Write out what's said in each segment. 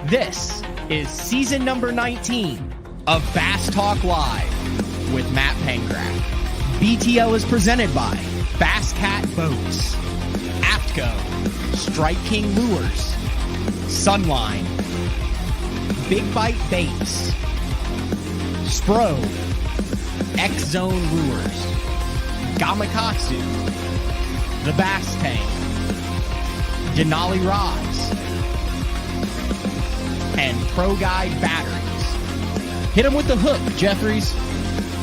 This is season number 19 of Bass Talk Live with Matt Pengraff. BTL is presented by Bass Cat Boats, Aftco, Strike King Lures, Sunline, Big Bite Baits, Spro, X-Zone Lures, Gamakatsu, The Bass Tank, Denali Rods, and Pro Guide Batteries. Hit them with the hook, Jeffries.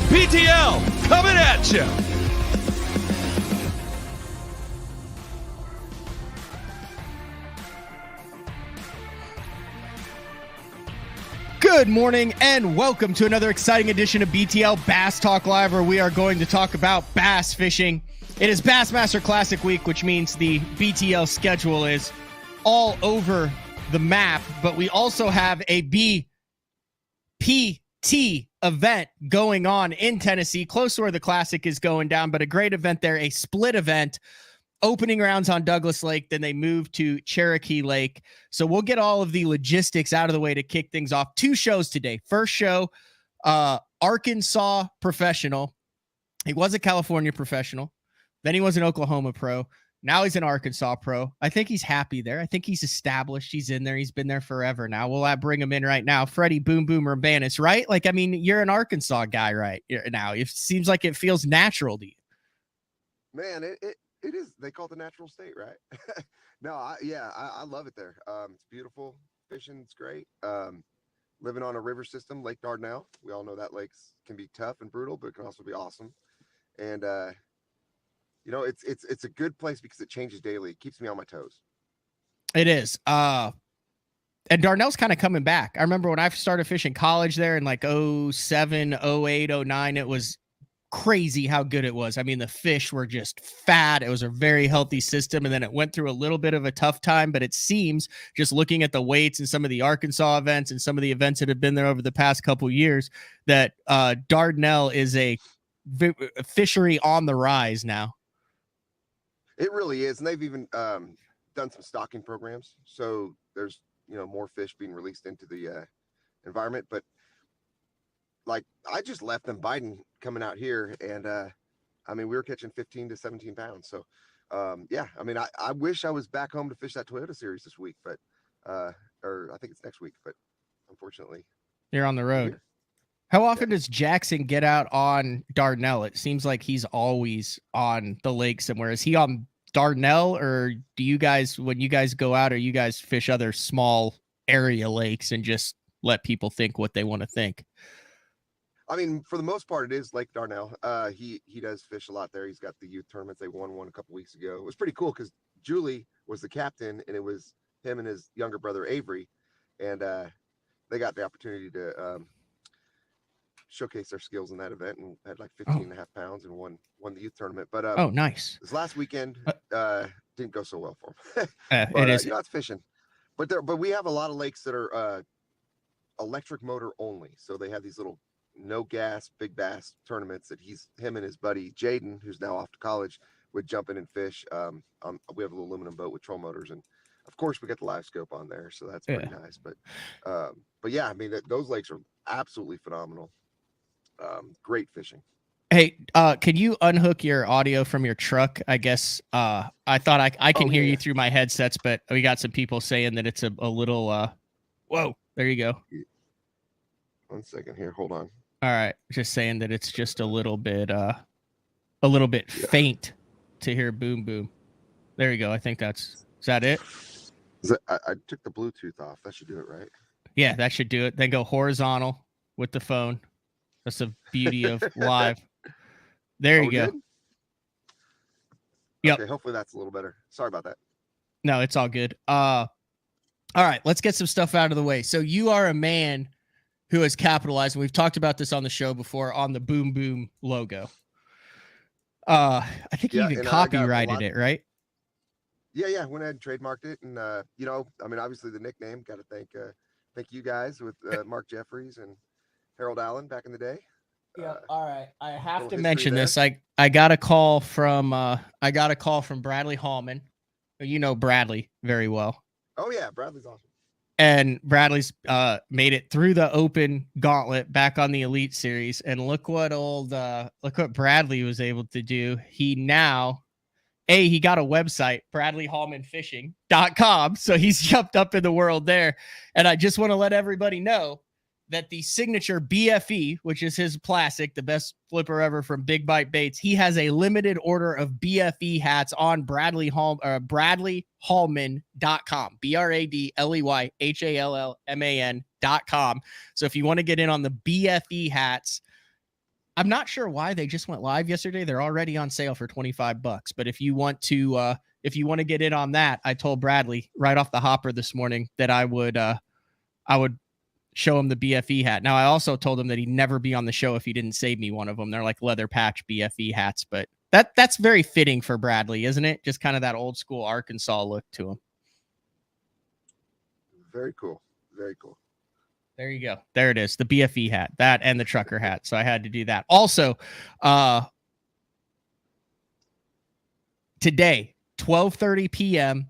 BTL coming at you. Good morning and welcome to another exciting edition of BTL Bass Talk Live, where we are going to talk about bass fishing. It is Bassmaster Classic week, which means the BTL schedule is all over the map, but we also have a BPT event going on in Tennessee, close to where the Classic is going down, but a great event there, a split event. Opening rounds on Douglas Lake, then they move to Cherokee Lake. So we'll get all of the logistics out of the way to kick things off. Two shows today. First show, Arkansas professional. He was a California professional. Then he was an Oklahoma pro. Now he's an Arkansas pro. I think he's happy there. I think he's established. He's in there. He's been there forever now. We'll bring him in right now. Freddie Boom Boom Roumbanis, right? Like, I mean, you're an Arkansas guy right now. It seems like it feels natural to you. Man, it is. They call it the natural state, right? No, I love it there. It's beautiful. Fishing's great. Living on a river system, Lake Dardanelle. We all know that lakes can be tough and brutal, but it can also be awesome. And it's a good place because it changes daily. It keeps me on my toes. It is. And Dardanelle's kind of coming back. I remember when I started fishing college there in like 07, 08, 09, it was crazy how good it was. I mean, the fish were just fat. It was a very healthy system. And then it went through a little bit of a tough time, but it seems, just looking at the weights and some of the Arkansas events and some of the events that have been there over the past couple of years, that Dardanelle is a fishery on the rise now. It really is. And they've even done some stocking programs. So there's, more fish being released into the environment. But like, I just left them biting coming out here, and we were catching 15 to 17 pounds. So I wish I was back home to fish that Toyota series this week, but or I think it's next week, but unfortunately you're on the road. How often does Jackson get out on Dardanelle? It seems like he's always on the lake somewhere. Is he on Dardanelle, or do you guys, when you guys go out, or you guys fish other small area lakes and just let people think what they want to think? I mean, for the most part, it is Lake Dardanelle. He does fish a lot there. He's got the youth tournaments. They won one a couple weeks ago. It was pretty cool because Julie was the captain, and it was him and his younger brother Avery, and they got the opportunity to showcase their skills in that event, and had like 15 and a half pounds and won the youth tournament. But nice. This last weekend didn't go so well for him. It is. It's fishing, but we have a lot of lakes that are electric motor only. So they have these little no gas big bass tournaments that him and his buddy Jaden, who's now off to college, would jump in and fish. We have a little aluminum boat with troll motors, and of course we got the live scope on there, so that's pretty nice. But yeah, I mean, those lakes are absolutely phenomenal. Great fishing. Hey, can you unhook your audio from your truck? I guess I thought I can hear you through my headsets, but we got some people saying that it's a little whoa, there you go. 1 second here, hold on. All right, just saying that it's just a little bit faint to hear boom boom. There you go. I think is that it? I took the Bluetooth off. That should do it, right? Yeah, that should do it. Then go horizontal with the phone. That's the beauty of live. There you go. Yep. Okay, hopefully that's a little better. Sorry about that. No, it's all good. All right, let's get some stuff out of the way. So you are a man who has capitalized, and we've talked about this on the show before, on the Boom Boom logo. I think you even copyrighted it, right? Yeah. Went ahead and trademarked it, and obviously the nickname. Got to thank you guys with Mark Jeffries and Harold Allen back in the day. Yeah. All right. I have to mention this. I got a call from Bradley Hallman. You know Bradley very well. Oh yeah, Bradley's awesome. And Bradley's made it through the open gauntlet back on the Elite Series. And look what Bradley was able to do. He now, he got a website, bradleyhallmanfishing.com. So he's jumped up in the world there. And I just want to let everybody know that the signature BFE, which is his classic, the best flipper ever from Big Bite Baits, he has a limited order of BFE hats on bradleyhallman.com, BradleyHallman.com. So if you want to get in on the BFE hats, I'm not sure why they just went live yesterday. They're already on sale for $25, but if you want to get in on that, I told Bradley right off the hopper this morning that I would show him the BFE hat. Now, I also told him that he'd never be on the show if he didn't save me one of them. They're like leather patch BFE hats, but that's very fitting for Bradley, isn't it? Just kind of that old school Arkansas look to him. Very cool. Very cool. There you go. There it is. The BFE hat, that and the trucker hat. So I had to do that. Also, today, 12:30 p.m.,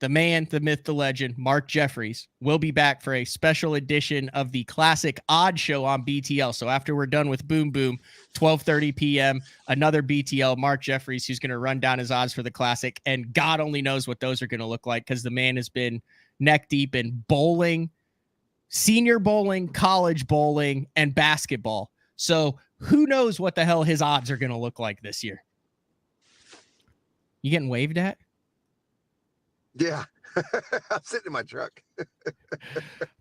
the man, the myth, the legend, Mark Jeffries will be back for a special edition of the Classic Odd Show on BTL. So after we're done with Boom Boom, 12:30 p.m., another BTL, Mark Jeffries, who's going to run down his odds for the Classic. And God only knows what those are going to look like, because the man has been neck deep in bowling, senior bowling, college bowling, and basketball. So who knows what the hell his odds are going to look like this year. You getting waved at? Yeah. I'm sitting in my truck.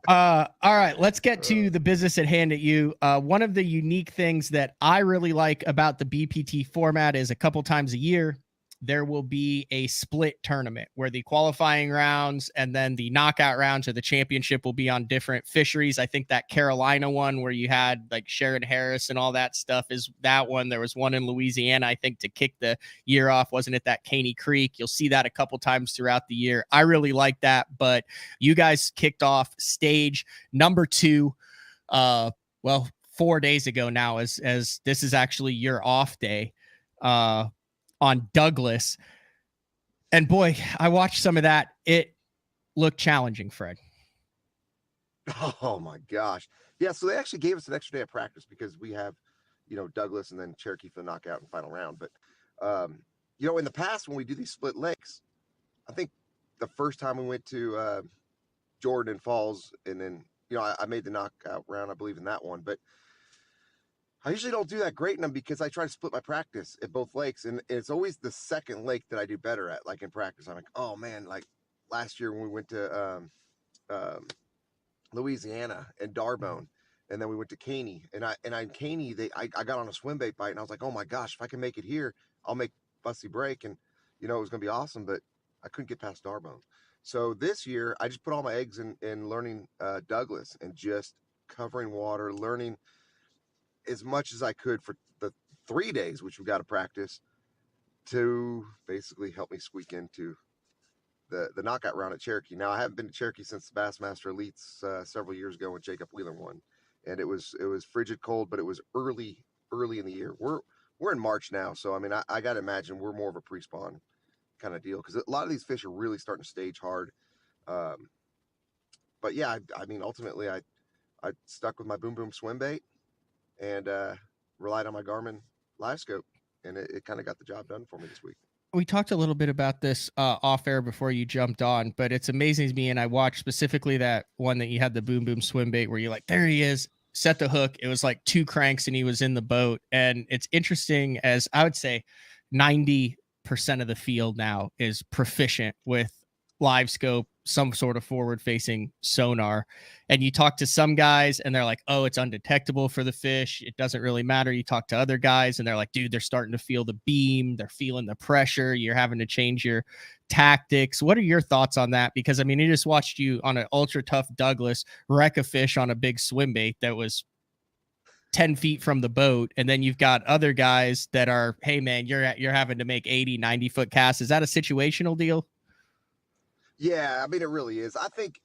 All right, let's get to the business at hand at you. One of the unique things that I really like about the BPT format is a couple times a year, there will be a split tournament where the qualifying rounds and then the knockout rounds or the championship will be on different fisheries. I think that Carolina one where you had like Sharon Harris and all that stuff is that one. There was one in Louisiana, I think, to kick the year off. Wasn't it that Caney Creek? You'll see that a couple times throughout the year. I really like that, but you guys kicked off stage number 2, 4 days ago now, as this is actually your off day, on Douglas. And boy, I watched some of that. It looked challenging, Fred. Oh my gosh. Yeah. So they actually gave us an extra day of practice because we have, Douglas and then Cherokee for the knockout and final round. But, in the past, when we do these split lakes, I think the first time we went to Jordan and Falls, and then, I made the knockout round, I believe, in that one. But I usually don't do that great in them because I try to split my practice at both lakes. And it's always the second lake that I do better at, like in practice. I'm like, oh man, like last year when we went to Louisiana and Darbone, and then we went to Caney. And in Caney, I got on a swim bait bite, and I was like, oh my gosh, if I can make it here, I'll make Bussy break. And, it was going to be awesome, but I couldn't get past Darbone. So this year, I just put all my eggs in learning Douglas and just covering water, learning as much as I could for the 3 days, which we got to practice, to basically help me squeak into the knockout round at Cherokee. Now, I haven't been to Cherokee since the Bassmaster Elites several years ago when Jacob Wheeler won, and it was frigid cold, but it was early in the year. We're in March now, so I mean, I got to imagine we're more of a pre-spawn kind of deal because a lot of these fish are really starting to stage hard. But yeah, I mean, ultimately, I stuck with my Boom Boom swim bait and relied on my Garmin live scope, and it kind of got the job done for me this week. We talked a little bit about this off air before you jumped on, but it's amazing to me. And I watched specifically that one that you had the Boom Boom swim bait where you're like, there he is, set the hook. It was like 2 cranks and he was in the boat. And it's interesting, as I would say 90% of the field now is proficient with live scope, some sort of forward facing sonar. And you talk to some guys and they're like, oh, it's undetectable for the fish, it doesn't really matter. You talk to other guys and they're like, dude, they're starting to feel the beam, they're feeling the pressure, you're having to change your tactics. What are your thoughts on that? Because I mean, I just watched you on an ultra tough Douglas wreck a fish on a big swim bait that was 10 feet from the boat, and then you've got other guys that are, hey man, you're having to make 80-90 foot casts. Is that a situational deal? Yeah, I mean, it really is. I think,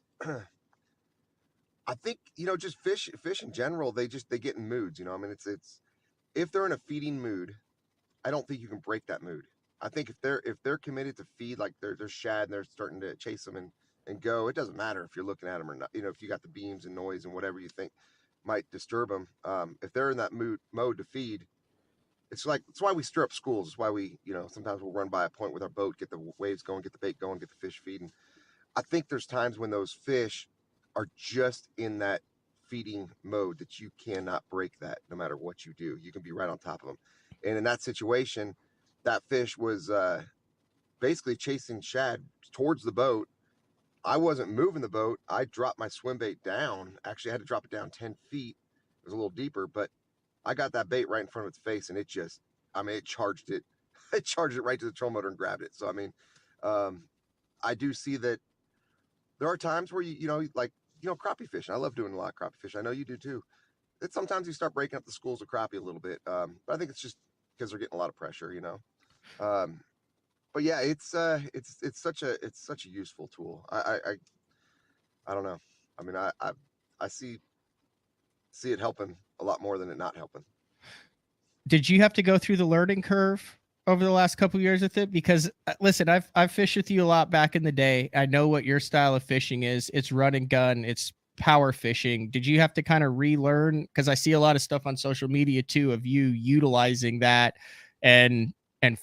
just fish in general, they get in moods. I mean, it's if they're in a feeding mood, I don't think you can break that mood. I think if they're committed to feed, like they're shad and they're starting to chase them and go. It doesn't matter if you're looking at them or not. You know, if you got the beams and noise and whatever you think might disturb them. If they're in that mode to feed, it's why we stir up schools. It's why we, you know, sometimes we'll run by a point with our boat, get the waves going, get the bait going, get the fish feeding. I think there's times when those fish are just in that feeding mode that you cannot break that no matter what you do. You can be right on top of them. And in that situation, that fish was basically chasing shad towards the boat. I wasn't moving the boat. I dropped my swim bait down. Actually, I had to drop it down 10 feet. It was a little deeper, but I got that bait right in front of its face, and it just, I mean, it charged it. It charged it right to the trolling motor and grabbed it. So, I mean, I do see that there are times where you know, like, you know, crappie fishing. I love doing a lot of crappie fishing. I know you do too. It's sometimes you start breaking up the schools of crappie a little bit. But I think it's just because they're getting a lot of pressure, you know. But yeah, it's such a useful tool. I don't know. I mean, I see it helping a lot more than it not helping. Did you have to go through the learning curve over the last couple of years with it? Because listen, I've fished with you a lot back in the day. I know what your style of fishing is. It's run and gun. It's power fishing. Did you have to kind of relearn? Because I see a lot of stuff on social media too of you utilizing that and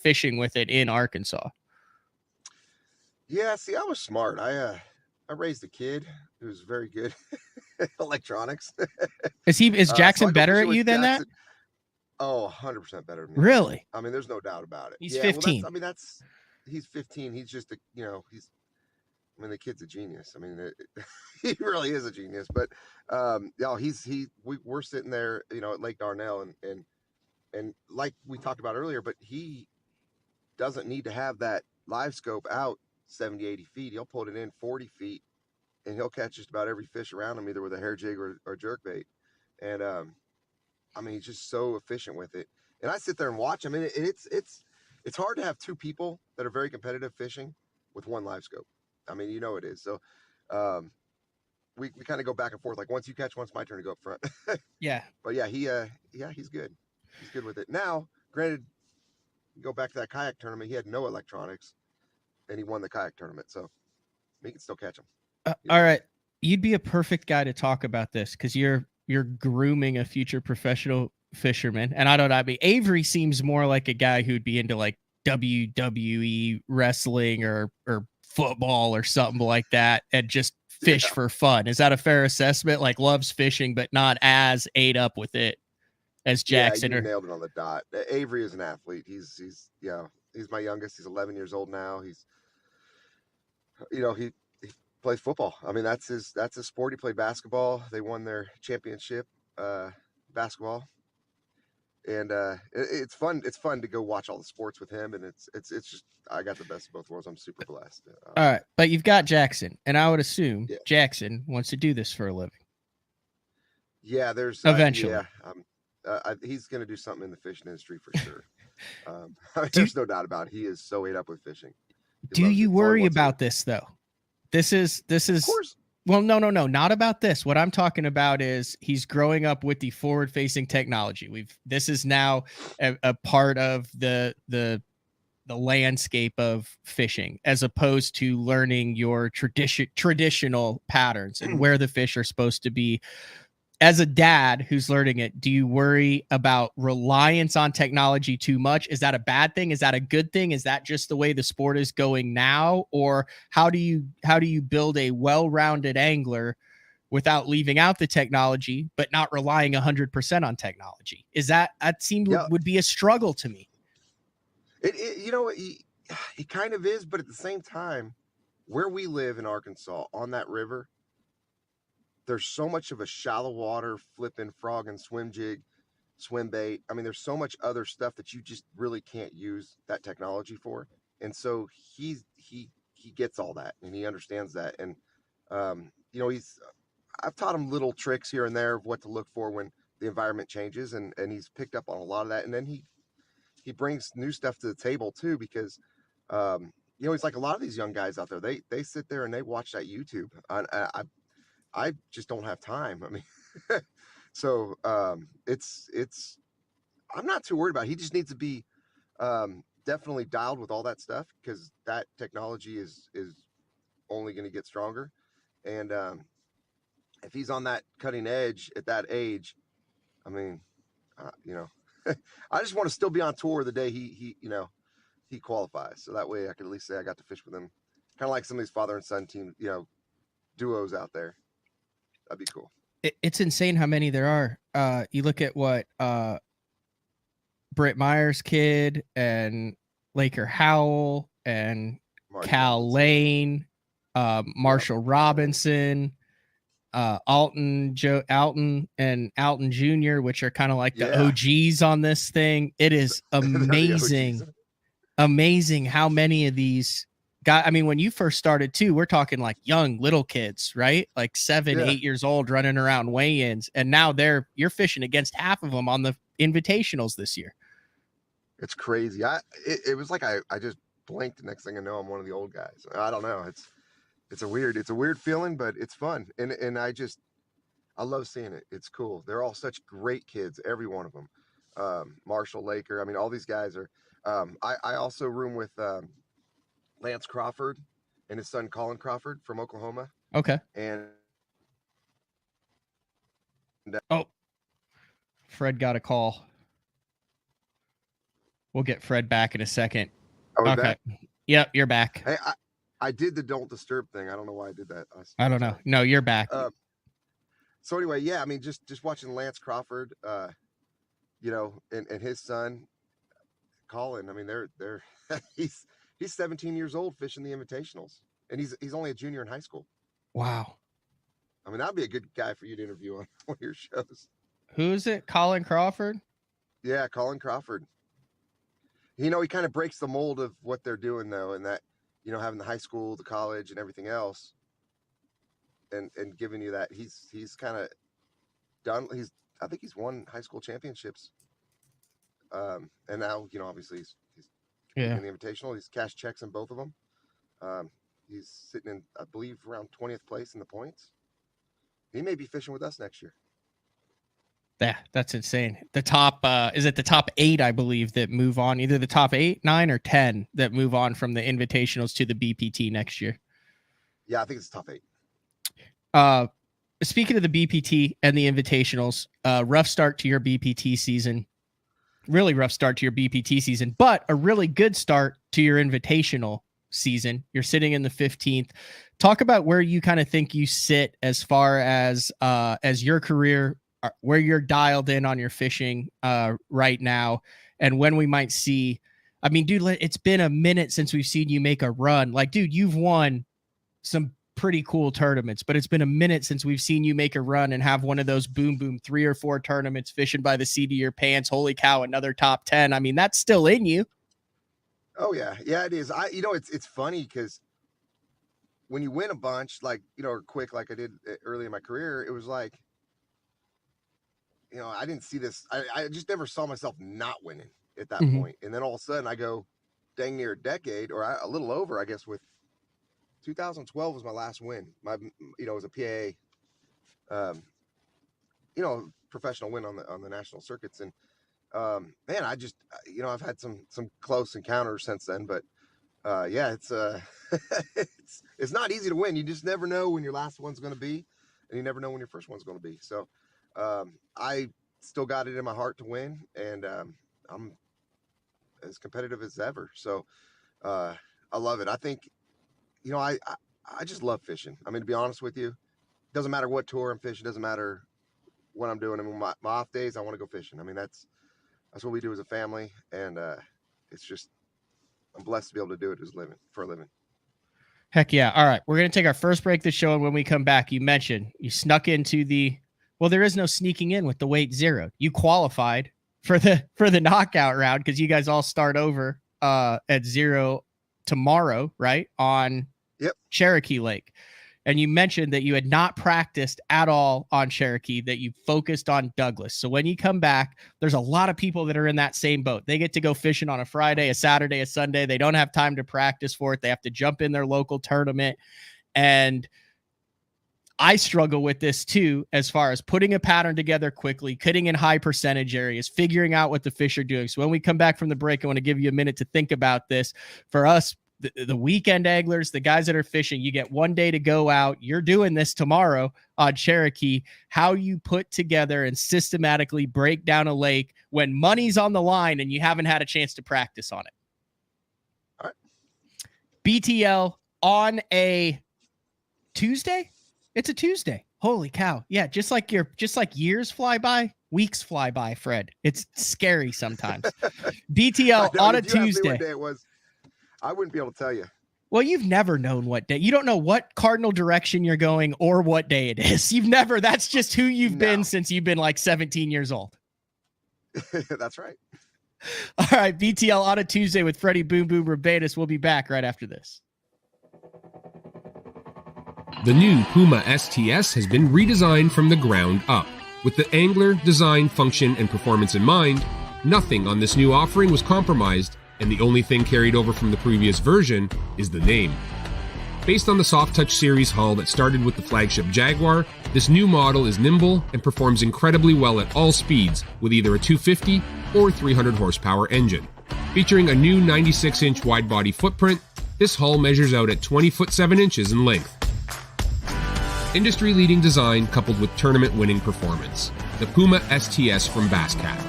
fishing with it in Arkansas. Yeah, see, I was smart. I raised a kid who's very good at electronics. Is Jackson so better at you than that? Oh, 100% better than me. Really? I mean, there's no doubt about it. He's yeah, 15. Well, he's 15. He's just I mean, the kid's a genius. I mean, he really is a genius. But we're sitting there, you know, at Lake Darnell, and like we talked about earlier, but he doesn't need to have that live scope out 70, 80 feet. He'll put it in 40 feet, and he'll catch just about every fish around him, either with a hair jig or jerk bait. And I mean, he's just so efficient with it. And I sit there and watch. I mean, it's hard to have two people that are very competitive fishing with one live scope. I mean, you know it is. So we kind of go back and forth. Like, once you catch, once my turn to go up front. Yeah. But yeah, he's good. He's good with it. Now, granted, go back to that kayak tournament. He had no electronics, and he won the kayak tournament. So he can still catch him. All right, you'd be a perfect guy to talk about this because you're grooming a future professional fisherman. And I mean, Avery seems more like a guy who'd be into like WWE wrestling or football or something like that, and just fish for fun. Is that a fair assessment? Like, loves fishing, but not as ate up with it as Jackson. Yeah, you nailed it on the dot. Avery is an athlete. He's my youngest. He's 11 years old now. He's, you know, he plays football. I mean, that's his sport. He played basketball. They won their championship basketball, and it's fun. It's fun to go watch all the sports with him, and it's just, I got the best of both worlds. I'm super blessed. All right, but you've got Jackson, and I would assume Jackson wants to do this for a living. Yeah, there's eventually. He's going to do something in the fishing industry for sure. There's no doubt about it. He is so ate up with fishing. Do you worry about this though? This is of course. Well, no, not about this. What I'm talking about is he's growing up with the forward-facing technology. This is now a part of the landscape of fishing, as opposed to learning your traditional patterns and where the fish are supposed to be. As a dad who's learning it, do you worry about reliance on technology too much? Is that a bad thing? Is that a good thing? Is that just the way the sport is going now? Or how do you build a well-rounded angler without leaving out the technology, but not relying 100% on technology? That would be a struggle to me. It kind of is, but at the same time, where we live in Arkansas on that river, there's so much of a shallow water flipping frog and swim jig, swim bait. I mean, there's so much other stuff that you just really can't use that technology for. And so he gets all that, and he understands that. And, I've taught him little tricks here and there of what to look for when the environment changes, and he's picked up on a lot of that. And then he brings new stuff to the table too, because, he's like a lot of these young guys out there, they sit there and they watch that YouTube. I just don't have time. I mean, so it's I'm not too worried about it. He just needs to be definitely dialed with all that stuff, because that technology is only going to get stronger. And if he's on that cutting edge at that age, I mean, you know, I just want to still be on tour the day he he qualifies. So that way I can at least say I got to fish with him. Kind of like some of these father and son team, duos out there. That'd be cool. It's insane how many there are. You look at what Britt Meyer's kid and Laker Howell and Cal Lane, Marshall Robinson, Alton and Alton Jr., which are kind of like the OGs on this thing. It is amazing how many of these guys. I mean, when you first started too, we're talking like young little kids, right? Like 7, 8 years old running around weigh-ins, and now you're fishing against half of them on the invitationals this year. It's crazy. It was like I just blinked. The next thing I know, I'm one of the old guys. I don't know. It's a weird feeling, but it's fun. And I love seeing it. It's cool. They're all such great kids, every one of them. Marshall, Laker. I mean, all these guys are. I also room with Lance Crawford and his son Colin Crawford from Oklahoma. Okay. And Fred got a call. We'll get Fred back in a second. Okay. Back? Yep, you're back. Hey, I did the don't disturb thing. I don't know why I did that. I don't know. No, you're back. So anyway, yeah, I mean, just watching Lance Crawford, and his son Colin. I mean, they're he's 17 years old fishing the invitationals, and he's only a junior in high school. Wow. I mean, that'd be a good guy for you to interview on one of your shows. Who is it? Colin Crawford? Yeah, Colin Crawford. He kind of breaks the mold of what they're doing, though, and that, having the high school, the college, and everything else, and giving you that. He's kind of done. I think he's won high school championships. And now, obviously he's in the invitational. He's cashed checks in both of them. He's sitting in, I believe, around 20th place in the points. He may be fishing with us next year. Yeah, that's insane. The top is it the top 8, I believe, that move on, either the top 8, 9, or 10 that move on from the invitationals to the BPT next year. Yeah, I think it's top 8. Speaking of the BPT and the invitationals, rough start to your BPT season. Really rough start to your BPT season, but a really good start to your invitational season. You're sitting in the 15th. Talk about where you kind of think you sit as far as your career, where you're dialed in on your fishing right now, and when we might see. I mean, dude, it's been a minute since we've seen you make a run. Like, dude, you've won some pretty cool tournaments, but it's been a minute since we've seen you make a run and have one of those boom 3 or 4 tournaments fishing by the seat of your pants. Holy cow, another top 10. I mean, that's still in you. Oh yeah. Yeah, it is. It's funny because when you win a bunch, like, or quick, like I did early in my career, it was like, I didn't see this. I just never saw myself not winning at that point. And then all of a sudden I go dang near a decade, or a little over, I guess, with 2012 was my last win. It was a PAA, professional win on the national circuits. And man, I just, I've had some close encounters since then, but yeah, it's it's not easy to win. You just never know when your last one's going to be, and you never know when your first one's going to be. So I still got it in my heart to win, and I'm as competitive as ever. So I love it. I think, I just love fishing. I mean, to be honest with you, it doesn't matter what tour I'm fishing. It doesn't matter what I'm doing. I mean, my off days, I want to go fishing. I mean, that's what we do as a family. And it's just, I'm blessed to be able to do it for a living. Heck yeah. All right. We're going to take our first break of the show. And when we come back, you mentioned you snuck into there is no sneaking in with the weight 0. You qualified for the knockout round because you guys all start over at 0 tomorrow, right? On Cherokee Lake. And you mentioned that you had not practiced at all on Cherokee, that you focused on Douglas. So when you come back, there's a lot of people that are in that same boat. They get to go fishing on a Friday, a Saturday, a Sunday. They don't have time to practice for it. They have to jump in their local tournament. And I struggle with this too, as far as putting a pattern together quickly, cutting in high percentage areas, figuring out what the fish are doing. So when we come back from the break, I want to give you a minute to think about this. For us, the weekend anglers, the guys that are fishing, you get one day to go out. You're doing this tomorrow on Cherokee, how you put together and systematically break down a lake when money's on the line and you haven't had a chance to practice on it. All right. BTL on a Tuesday. It's a Tuesday. Holy cow. Yeah. Just like years fly by, weeks fly by, Fred. It's scary sometimes. BTL on a Tuesday. What day it was, I wouldn't be able to tell you. Well, you've never known what day. You don't know what cardinal direction you're going or what day it is. You've never, that's just who you've been since you've been like 17 years old. That's right. All right. BTL on a Tuesday with Freddie Boom Boom Roumbanis. We'll be back right after this. The new Puma STS has been redesigned from the ground up. With the angler, design, function, and performance in mind, nothing on this new offering was compromised, and the only thing carried over from the previous version is the name. Based on the Soft Touch series hull that started with the flagship Jaguar, this new model is nimble and performs incredibly well at all speeds with either a 250 or 300 horsepower engine. Featuring a new 96-inch wide-body footprint, this hull measures out at 20 foot 7 inches in length. Industry-leading design coupled with tournament-winning performance. The Puma STS from Basscat.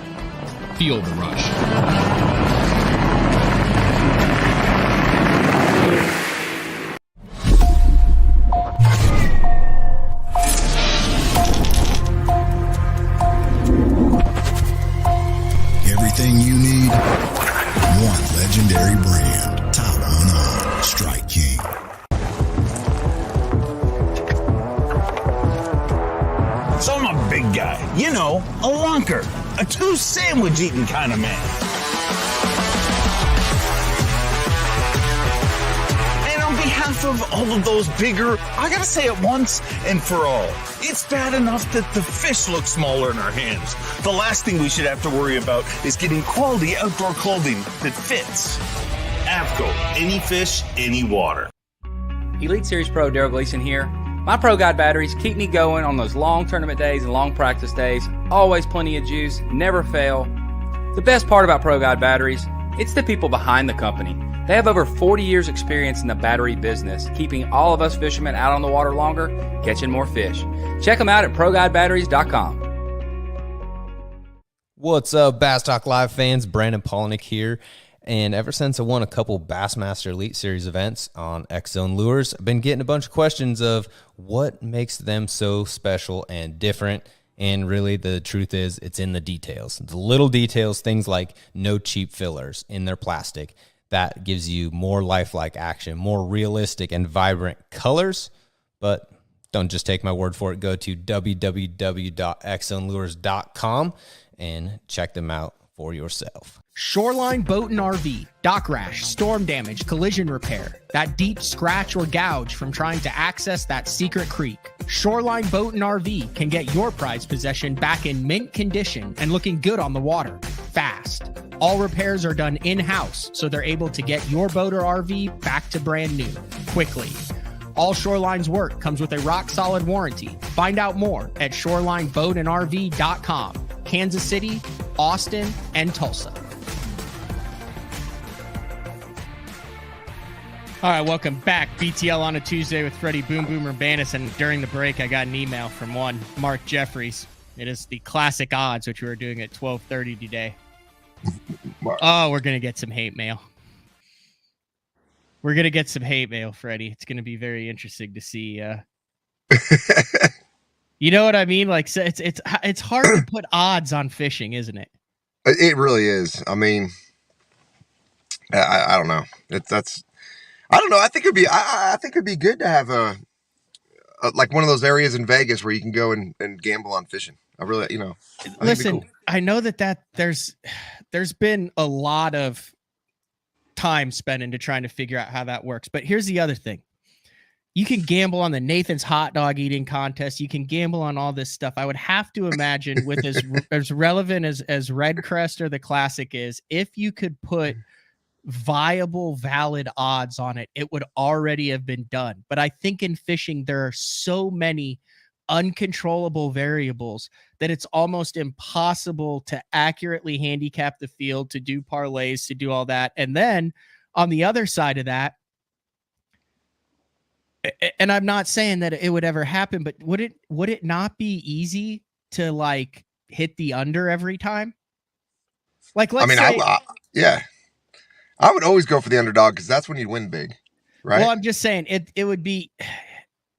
Feel the rush. Everything you need, one legendary brand. Top on Strike King. So I'm a big guy, you know, a lunker, a two sandwich eating kind of man. And on behalf of all of those bigger, I gotta say it once and for all, it's bad enough that the fish look smaller in our hands. The last thing we should have to worry about is getting quality outdoor clothing that fits. Avco, any fish, any water. Elite Series Pro Daryl Gleason here. My Pro Guide batteries keep me going on those long tournament days and long practice days. Always plenty of juice, never fail. The best part about Pro Guide batteries, it's the people behind the company. They have over 40 years experience in the battery business, keeping all of us fishermen out on the water longer, catching more fish. Check them out at ProGuideBatteries.com. What's up, Bass Talk Live fans? Brandon Polnick here. And ever since I won a couple Bassmaster Elite Series events on X-Zone Lures, I've been getting a bunch of questions of what makes them so special and different. And really, the truth is, it's in the details. The little details, things like no cheap fillers in their plastic. That gives you more lifelike action, more realistic and vibrant colors. But don't just take my word for it. Go to www.xzonelures.com and check them out for yourself. Shoreline Boat and RV, dock rash, storm damage, collision repair, that deep scratch or gouge from trying to access that secret creek. Shoreline Boat and RV can get your prized possession back in mint condition and looking good on the water, fast. All repairs are done in-house, so they're able to get your boat or RV back to brand new, quickly. All Shoreline's work comes with a rock-solid warranty. Find out more at shorelineboatandrv.com. Kansas City, Austin, and Tulsa. All right, welcome back. BTL on a Tuesday with Freddie Boom Boom Roumbanis, and during the break, I got an email from one Mark Jeffries. It is the classic odds, which we were doing at 12:30 today. Oh, we're gonna get some hate mail. We're gonna get some hate mail, Freddie. It's gonna be very interesting to see. You know what I mean? Like, so it's hard to put odds on fishing, isn't it? It really is. I mean, I don't know. I don't know. I think it'd be good to have a like one of those areas in Vegas where you can go and gamble on fishing. I really, Listen, cool. I know that there's been a lot of time spent into trying to figure out how that works. But here's the other thing. You can gamble on the Nathan's hot dog eating contest. You can gamble on all this stuff. I would have to imagine with as relevant as Red Crest or the Classic is, if you could put viable, valid odds on it, it would already have been done. But I think in fishing, there are so many uncontrollable variables that it's almost impossible to accurately handicap the field, to do parlays, to do all that. And then on the other side of that, And I'm not saying that it would ever happen, but would it not be easy to like hit the under every time? Like, let's say, yeah, I would always go for the underdog because that's when you win big, right? well, I'm just saying it would be,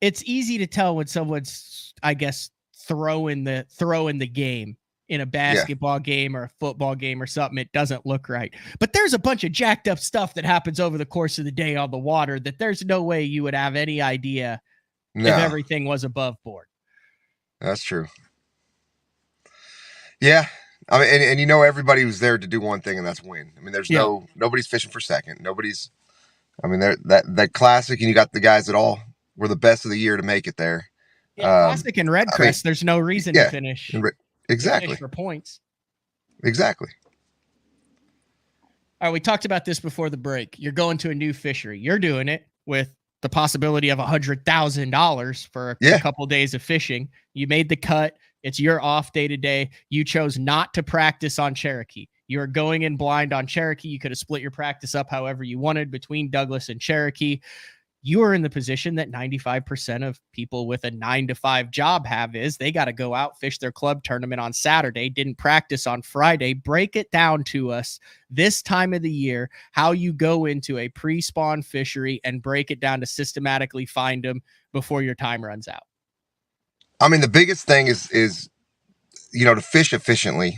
it's easy to tell when someone's, I guess, throwing the game in a basketball game or a football game or something. It doesn't look right, but there's a bunch of jacked up stuff that happens over the course of the day on the water that there's no way you would have any idea if everything was above board. That's true. Yeah. I mean, and you know, everybody was there to do one thing, and that's win. I mean, there's nobody's fishing for second. Nobody's, I mean, that classic, and you got the guys that all were the best of the year to make it there. Yeah, classic and red crest. There's no reason to finish. Exactly. Finish for points. Exactly. All right, we talked about this before the break. You're going to a new fishery. You're doing it with the possibility of $100,000 for a couple of days of fishing. You made the cut. It's your off day today. You chose not to practice on Cherokee. You are going in blind on Cherokee. You could have split your practice up however you wanted between Douglas and Cherokee. You are in the position that 95% of people with a 9-to-5 job is they got to go out, fish their club tournament on Saturday, didn't practice on Friday. Break it down to us this time of the year, how you go into a pre-spawn fishery and break it down to systematically find them before your time runs out. I mean, the biggest thing is, you know, to fish efficiently,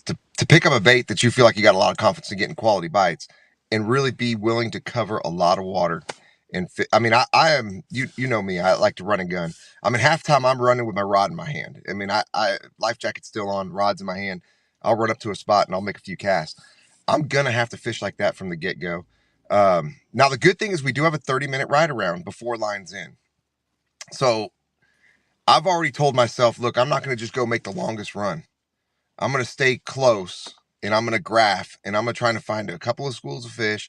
to pick up a bait that you feel like you got a lot of confidence in getting quality bites and really be willing to cover a lot of water. And I mean, I am, you know me, I like to run and gun. I mean, halftime I'm running with my rod in my hand. I mean, I life jacket's still on, rod's in my hand. I'll run up to a spot and I'll make a few casts. I'm going to have to fish like that from the get go. Now the good thing is we do have a 30-minute ride around before lines in. So I've already told myself, look, I'm not going to just go make the longest run. I'm going to stay close and I'm going to graph and I'm going to try to find a couple of schools of fish,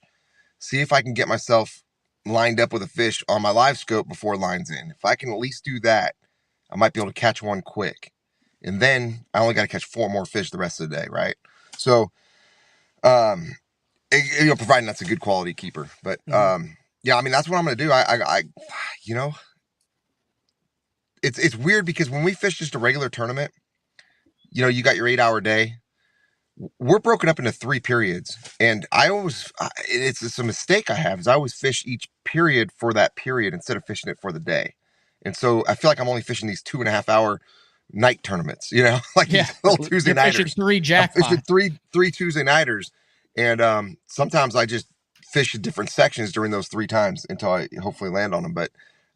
see if I can get myself lined up with a fish on my live scope before lines in. If I can at least do that, I might be able to catch one quick. And then I only got to catch 4 more fish the rest of the day, right? So, you know, providing that's a good quality keeper. But yeah, I mean, that's what I'm going to do. I you know, it's weird because when we fish just a regular tournament, you know, you got your 8-hour day. We're broken up into 3 periods, and I always, it's a mistake I have, is I always fish each period for that period instead of fishing it for the day. And so I feel like I'm only fishing these 2.5-hour night tournaments, you know, like these little Tuesday nighters. 3 jackpots. I'm fishing three Tuesday nighters. And sometimes I just fish in different sections during those 3 times until I hopefully land on them. But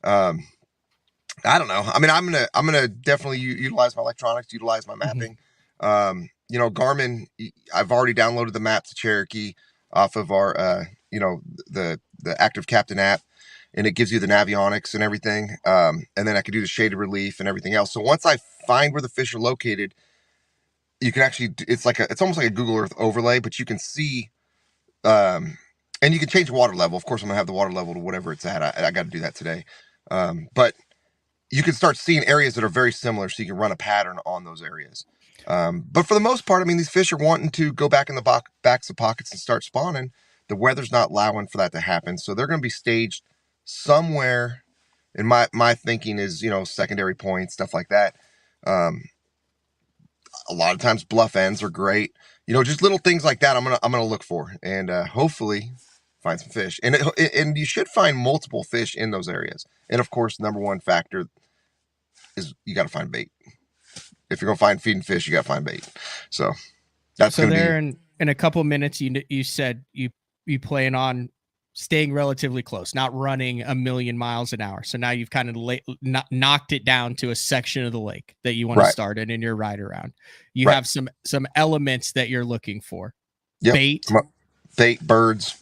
I don't know. I mean, I'm gonna definitely utilize my electronics, utilize my mapping. You know, Garmin, I've already downloaded the map to Cherokee off of our, you know, the Active Captain app, and it gives you the navionics and everything. And then I can do the shaded relief and everything else. So once I find where the fish are located, you can actually, it's almost like a Google Earth overlay, but you can see, and you can change water level. Of course, I'm gonna have the water level to whatever it's at. I got to do that today. But you can start seeing areas that are very similar, so you can run a pattern on those areas. But for the most part, I mean, these fish are wanting to go back in the backs of pockets and start spawning. The weather's not allowing for that to happen. So they're going to be staged somewhere. And my thinking is, you know, secondary points, stuff like that. A lot of times bluff ends are great. You know, just little things like that I'm going to look for and hopefully find some fish. And you should find multiple fish in those areas. And of course, number one factor is you got to find bait. If you're gonna find feeding fish, you gotta find bait. So that's so there in a couple of minutes. You said you plan on staying relatively close, not running a million miles an hour. So now you've kind of knocked it down to a section of the lake that you want to start in your ride around. You have some elements that you're looking for. Bait, birds.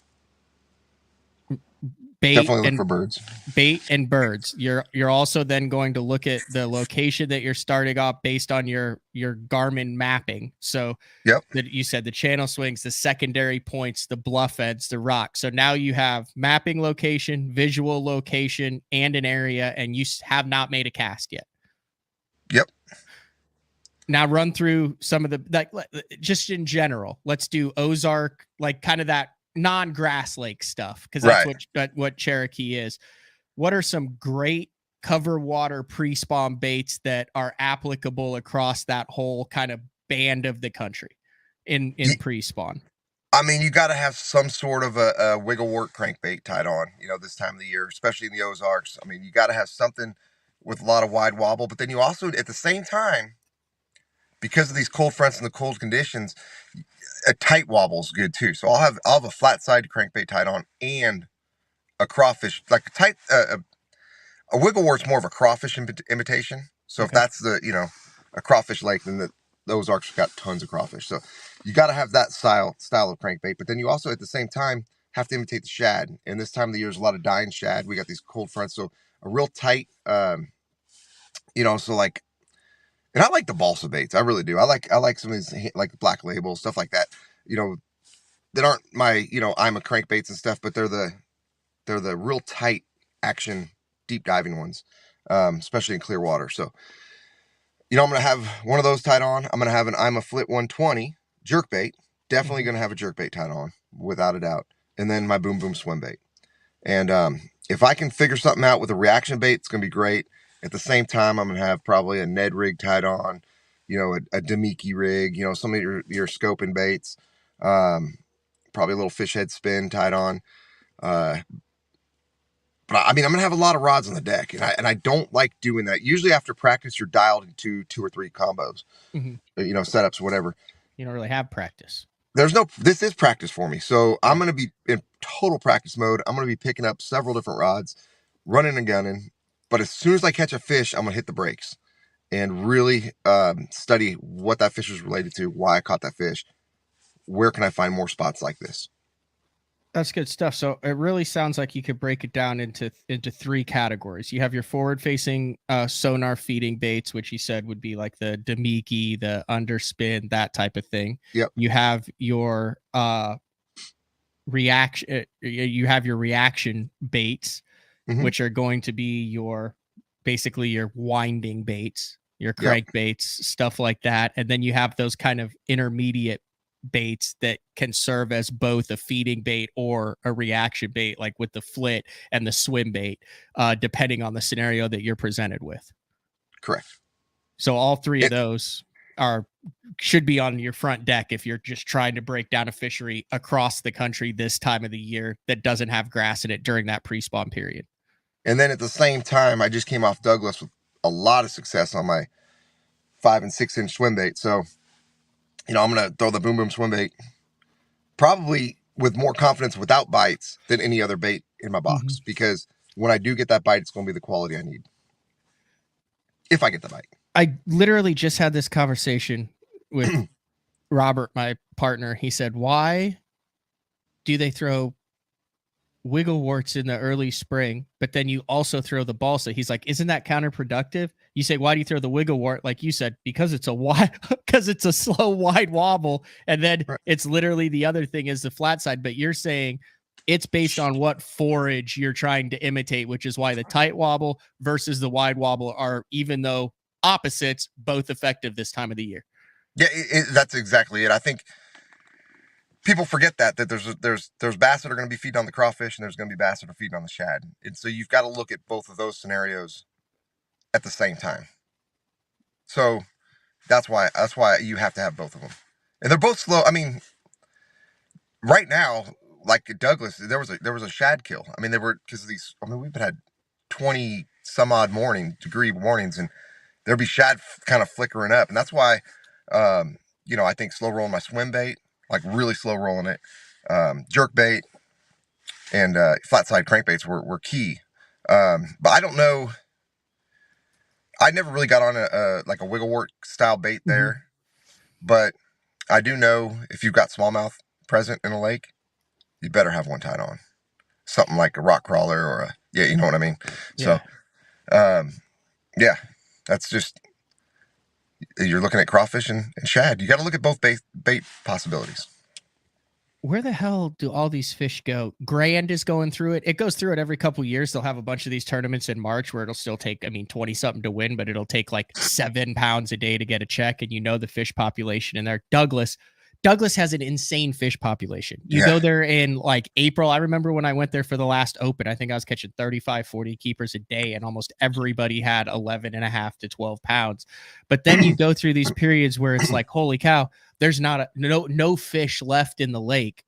Definitely look for birds. Bait and birds. You're also then going to look at the location that you're starting off based on your Garmin mapping. So that you said the channel swings, the secondary points, the bluff ends, the rock. So now you have mapping location, visual location, and an area, and you have not made a cast yet. Yep. Now run through some of the just in general. Let's do Ozark, like kind of that non-grass lake stuff, because that's what Cherokee is. what are some great cover water pre-spawn baits that are applicable across that whole kind of band of the country in pre-spawn? I mean, you got to have some sort of a wiggle wort crankbait tied on, this time of the year, especially in the Ozarks. I mean, you got to have something with a lot of wide wobble, but then you also, at the same time, because of these cold fronts and the cold conditions, a tight wobble is good too. So I'll have a flat side crankbait tied on and a crawfish, like a tight, a wiggle wart's more of a crawfish imitation. So if that's a crawfish lake, then the Ozarks got tons of crawfish. So you got to have that style of crankbait, but then you also at the same time have to imitate the shad. And this time of the year is a lot of dying shad. We got these cold fronts, so a real tight, so like, and I like the balsa baits. I really do. I like some of these like Black Label stuff like that. That aren't my I'm a crankbaits and stuff, but they're the real tight action deep diving ones, especially in clear water. So I'm gonna have one of those tied on. I'm gonna have an I'm a Flit 120 jerkbait. Definitely gonna have a jerkbait tied on without a doubt, and then my Boom Boom swim bait. And if I can figure something out with a reaction bait, it's gonna be great. At the same time, I'm gonna have probably a Ned rig tied on, a Demiki rig, some of your scoping baits, probably a little fish head spin tied on. But I mean, I'm gonna have a lot of rods on the deck, and I don't like doing that. Usually after practice, you're dialed into 2 or 3 combos, setups, whatever. You don't really have practice. This is practice for me. So I'm gonna be in total practice mode. I'm gonna be picking up several different rods, running and gunning. But as soon as I catch a fish, I'm gonna hit the brakes and really study what that fish is related to, why I caught that fish, where can I find more spots like this. That's good stuff. So it really sounds like you could break it down into 3 categories. You have your forward-facing sonar feeding baits, which you said would be like the Demiki, the underspin, that type of thing. Yep. You have your reaction. You have your reaction baits, which are going to be basically your winding baits, your crank baits, stuff like that. And then you have those kind of intermediate baits that can serve as both a feeding bait or a reaction bait, like with the flit and the swim bait, depending on the scenario that you're presented with. Correct. So all 3 of those should be on your front deck if you're just trying to break down a fishery across the country this time of the year that doesn't have grass in it during that pre-spawn period. And then at the same time, I just came off Douglas with a lot of success on my 5 and 6 inch swim bait. So, I'm going to throw the Boom Boom swim bait probably with more confidence without bites than any other bait in my box, because when I do get that bite, it's going to be the quality I need. If I get the bite. I literally just had this conversation with Robert, my partner. He said, why do they throw wiggle warts in the early spring, but then you also throw the balsa? He's like, isn't that counterproductive? You say, why do you throw the wiggle wart? Like you said, because it's a slow wide wobble. And then it's literally the other thing is the flat side, but you're saying it's based on what forage you're trying to imitate, which is why the tight wobble versus the wide wobble are, even though opposites, both effective this time of the year. Yeah, that's exactly it. I think people forget that there's bass that are going to be feeding on the crawfish, and there's going to be bass that are feeding on the shad. And so you've got to look at both of those scenarios at the same time. So that's why you have to have both of them. And they're both slow. I mean, right now, like at Douglas, there was a shad kill. I mean, they were, because of these, we've had 20 some odd degree mornings, and there'd be shad kind of flickering up. And that's why, I think slow rolling my swim bait, like really slow rolling it, jerk bait and flat side crankbaits were key. But I don't know. I never really got on a wiggle wart style bait there, but I do know if you've got smallmouth present in a lake, you better have one tied on. Something like a rock crawler or you know what I mean? Yeah. So, that's just, you're looking at crawfish and shad. You got to look at both bait possibilities. Where the hell do all these fish go? Grand is going through it. It goes through it every couple of years. They'll have a bunch of these tournaments in March where it'll still take, 20 something to win, but it'll take like 7 pounds a day to get a check. And the fish population in there. Douglas Douglas has an insane fish population. You go there in like April. I remember when I went there for the last open, I think I was catching 35, 40 keepers a day, and almost everybody had 11 and a half to 12 pounds. But then you go through these periods where it's like, holy cow, there's no fish left in the lake.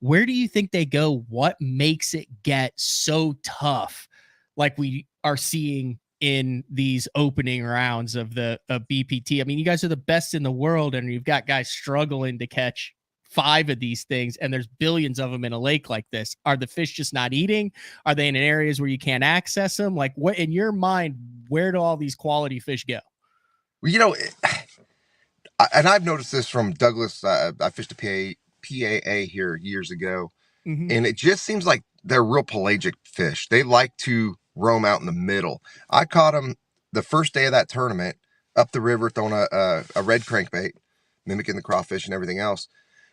Where do you think they go? What makes it get so tough like we are seeing in these opening rounds of the BPT? I mean, you guys are the best in the world, and you've got guys struggling to catch 5 of these things, and there's billions of them in a lake like this. Are the fish just not eating? Are they in areas where you can't access them? Like, what in your mind, where do all these quality fish go? Well, and I've noticed this from Douglas. I fished a PAA here years ago, and it just seems like they're real pelagic fish. They like to roam out in the middle. I caught them the first day of that tournament up the river throwing a red crankbait, mimicking the crawfish and everything else.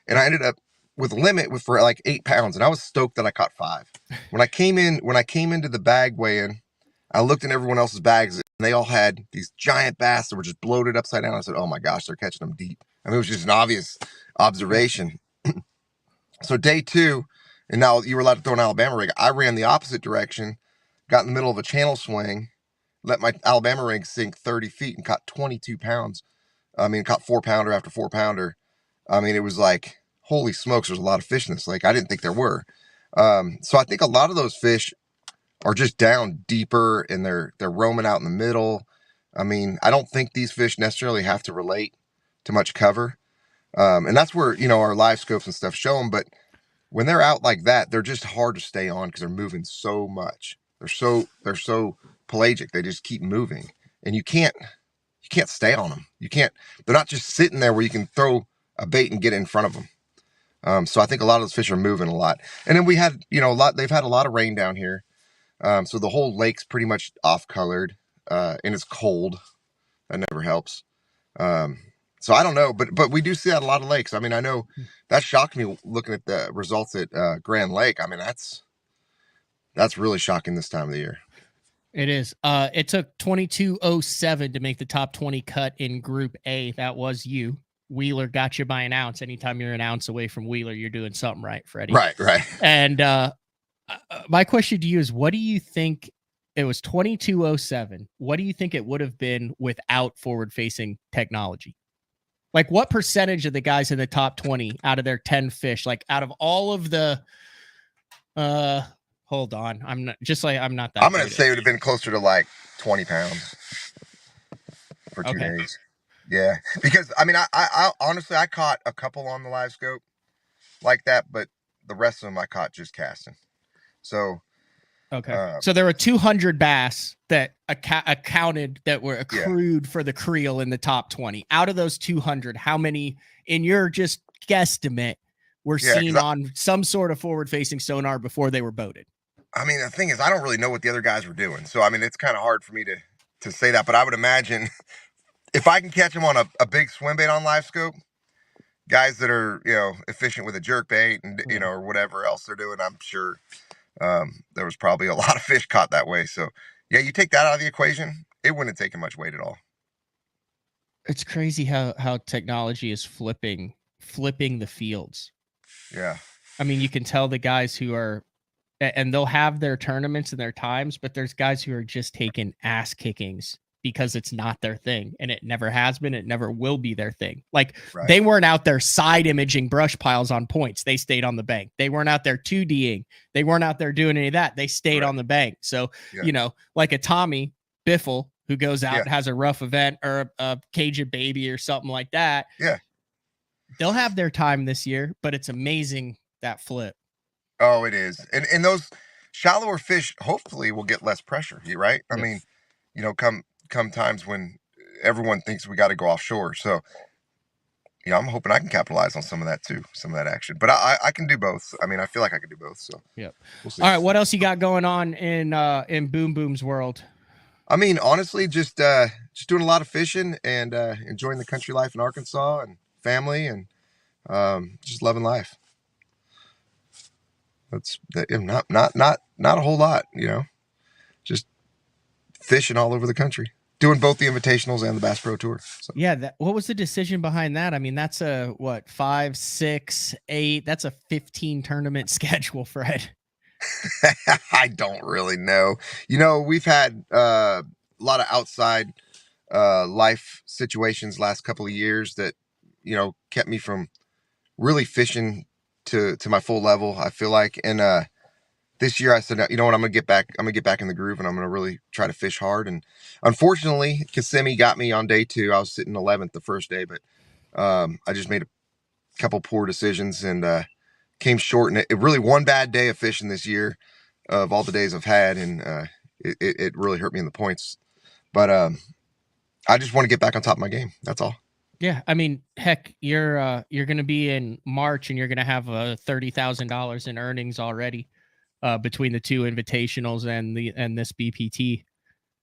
And I ended up with a limit for like 8 pounds, and I was stoked that I caught 5. When I came into the bag weigh-in, I looked in everyone else's bags, and they all had these giant bass that were just bloated upside down. I said, oh my gosh, they're catching them deep. I mean, it was just an obvious observation. So day 2, and now you were allowed to throw an Alabama rig. I ran the opposite direction, got in the middle of a channel swing, let my Alabama rig sink 30 feet and caught 22 pounds. I mean, caught 4-pounder after 4-pounder. I mean, it was like, holy smokes, there's a lot of fish in this lake. I didn't think there were. So I think a lot of those fish are just down deeper, and they're roaming out in the middle. I mean, I don't think these fish necessarily have to relate to much cover. And that's where, our live scopes and stuff show them. But when they're out like that, they're just hard to stay on because they're moving so much. They're so pelagic. They just keep moving, and you can't stay on them. They're not just sitting there where you can throw a bait and get in front of them. So I think a lot of those fish are moving a lot. And then we had, they've had a lot of rain down here. So the whole lake's pretty much off colored, and it's cold. That never helps. So I don't know, but we do see that a lot of lakes. I mean, I know that shocked me looking at the results at Grand Lake. I mean, that's really shocking this time of the year. It is. It took 22:07 to make the top 20 cut in Group A. That was you. Wheeler got you by an ounce. Anytime you're an ounce away from Wheeler, you're doing something right, Freddie. Right. And my question to you is, what do you think? It was 22:07. What do you think it would have been without forward-facing technology? Like, what percentage of the guys in the top 20 out of their 10 fish, like out of all of the, hold on, I'm not that. I'm going to say it would have been closer to like 20 pounds for 2 days. Yeah. Because I mean, I honestly, I caught a couple on the live scope like that, but the rest of them I caught just casting. So, so there were 200 bass that accounted that were accrued for the creel in the top 20. Out of those 200, how many, in your just guesstimate, were seen on some sort of forward-facing sonar before they were boated? I mean, the thing is, I don't really know what the other guys were doing. So, I mean, it's kind of hard for me to say that. But I would imagine if I can catch them on a big swim bait on live scope, guys that are, efficient with a jerk bait and, or whatever else they're doing, I'm sure there was probably a lot of fish caught that way. So, yeah, you take that out of the equation, it wouldn't have taken much weight at all. It's crazy how technology is flipping the fields. Yeah. I mean, you can tell the guys who are, and they'll have their tournaments and their times, but there's guys who are just taking ass kickings because it's not their thing, and it never has been. It never will be their thing. Like they weren't out there side imaging brush piles on points. They stayed on the bank. They weren't out there 2D'ing. They weren't out there doing any of that. They stayed on the bank. So, like a Tommy Biffle who goes out and has a rough event, or a Cajun baby or something like that. Yeah. They'll have their time this year, but it's amazing that flip. Oh, it is. And those shallower fish hopefully will get less pressure, right? I mean, come times when everyone thinks we got to go offshore. So, I'm hoping I can capitalize on some of that too, some of that action. But I can do both. I mean, I feel like I can do both. So, we'll see. All right, what else you got going on in Boom Boom's world? I mean, honestly, just doing a lot of fishing and enjoying the country life in Arkansas and family, and just loving life. That's not a whole lot, just fishing all over the country. doing both the invitationals and the Bass Pro Tour. So. Yeah. What was the decision behind that? I mean, that's a 5, 6, 8. That's a 15 tournament schedule, Fred. I don't really know. We've had a lot of outside life situations last couple of years that, kept me from really fishing to my full level, I feel like. And this year I said, you know what, I'm gonna get back in the groove, and I'm gonna really try to fish hard. And unfortunately, Kissimmee got me on day 2. I was sitting 11th the first day, but I just made a couple poor decisions and came short. And it really one bad day of fishing this year of all the days I've had, and it really hurt me in the points. But I just want to get back on top of my game. That's all. Yeah, I mean, heck, you're going to be in March, and you're going to have $30,000 in earnings already between the 2 invitationals and this BPT.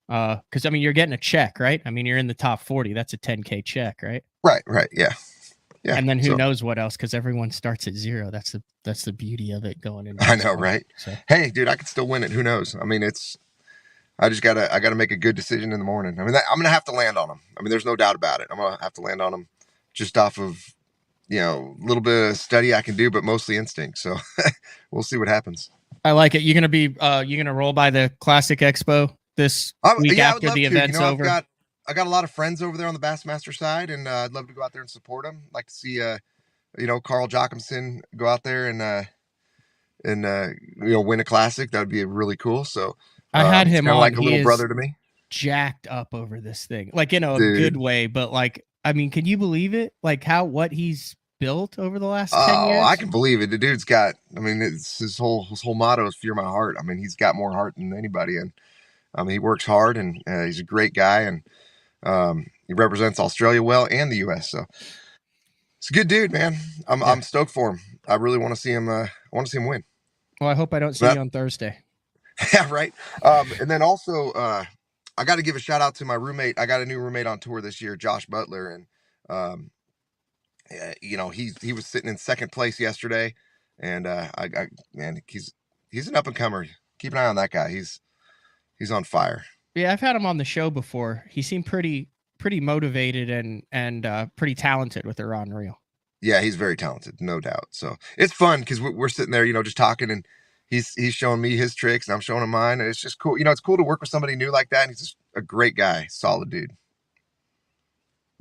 Because I mean, you're getting a check, right? I mean, you're in the top 40. That's a 10K check, right? Right, yeah. And then who knows what else? Because everyone starts at 0. That's the beauty of it going in. I know, right? So. Hey, dude, I could still win it. Who knows? I mean, I gotta make a good decision in the morning. I mean, I'm gonna have to land on them. I mean, there's no doubt about it. I'm gonna have to land on them just off of, a little bit of study I can do, but mostly instinct. So we'll see what happens. I like it. You're gonna roll by the Classic Expo this week after the event's over. I got a lot of friends over there on the Bassmaster side, and I'd love to go out there and support them. I'd like to see, Carl Jochimson go out there and win a classic. That would be really cool. So I had him on, like a little brother to me. Jacked up over this thing, like in a good way. But like, I mean, can you believe it? Like what he's built over the last 10 years? I can believe it. The dude's got. I mean, it's his whole motto is "Fear my heart." I mean, he's got more heart than anybody, and he works hard, and he's a great guy, and he represents Australia well and the U.S. So it's a good dude, man. I'm stoked for him. I really want to see him. I want to see him win. Well, I hope I don't see you on Thursday. Yeah, right. And then also, I got to give a shout out to my roommate. I got a new roommate on tour this year, Josh Butler, and he was sitting in second place yesterday, and man, he's an up and comer. Keep an eye on that guy. He's on fire. Yeah, I've had him on the show before. He seemed pretty motivated and pretty talented with the rod and reel. Yeah, he's very talented, no doubt. So it's fun because we're sitting there, just talking, and he's showing me his tricks and I'm showing him mine. And it's just cool. It's cool to work with somebody new like that. And he's just a great guy, solid dude.